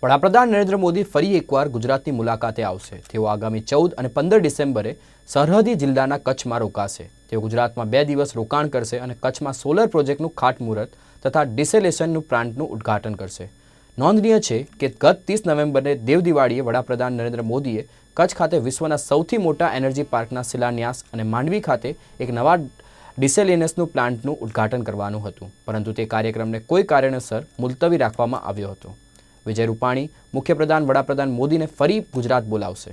વડાપ્રધાન નરેન્દ્ર મોદી ફરી એકવાર ગુજરાતની મુલાકાતે આવશે। તેઓ આગામી 14 અને 15 ડિસેમ્બરે સરહદી જિલ્લાના કચ્છમાં રોકાશે। તેઓ ગુજરાતમાં 2 દિવસ રોકાણ કરશે અને કચ્છમાં સોલર પ્રોજેક્ટનું ખાતમુહૂર્ત તથા ડિસેલેશન પ્લાન્ટનું ઉદ્ઘાટન કરશે। નોંધનીય છે કે ગત 30 નવેમ્બરે દેવ દિવાળીએ વડાપ્રધાન નરેન્દ્ર મોદીએ કચ્છ ખાતે વિશ્વના સૌથી મોટા એનર્જી પાર્કના શિલાન્યાસ અને માંડવી ખાતે એક નવા ડિસેલિનેશન પ્લાન્ટનું ઉદ્ઘાટન કરવાનું હતું, પરંતુ તે કાર્યક્રમને કોઈ કારણસર મુલતવી રાખવામાં આવ્યો હતો। વિજય રૂપાણી મુખ્યપ્રધાન વડાપ્રધાન મોદીને ફરી ગુજરાત બોલાવશે।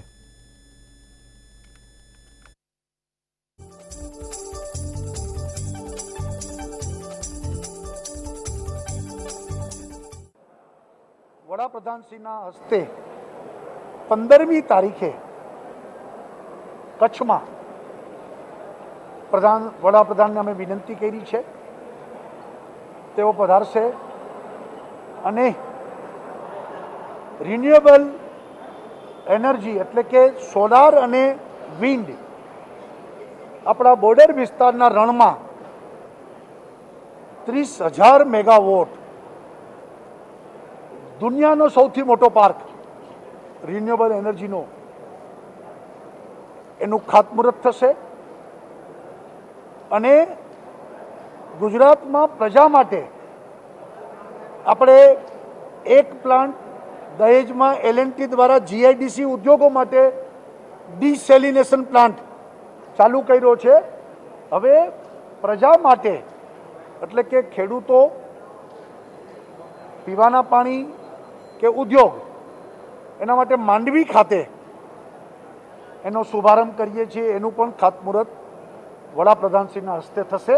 વડાપ્રધાનશ્રીના હસ્તે 15મી તારીખે કચ્છમાં વડાપ્રધાનને અમે વિનંતી કરી છે, તેઓ પધારશે અને રિન્યુએબલ એનર્જી એટલે કે સોલાર અને વિન્ડ આપણા બોર્ડર વિસ્તારના રણમાં 30,000 મેગાવોટ દુનિયાનો સૌથી મોટો પાર્ક રિન્યુએબલ એનર્જીનો એનું ખાતમુહૂર્ત થશે અને ગુજરાતમાં પ્રજા માટે આપણે એક પ્લાન્ટ દહેજમાં L&T દ્વારા GIDC ઉદ્યોગો માટે ડિસેલિનેશન પ્લાન્ટ ચાલુ કર્યો છે। હવે પ્રજા માટે એટલે કે ખેડૂતો પીવાના પાણી કે ઉદ્યોગ એના માટે માંડવી ખાતે એનો શુભારંભ કરીએ છીએ। એનું પણ ખાતમુહૂર્ત વડાપ્રધાનશ્રીના હસ્તે થશે।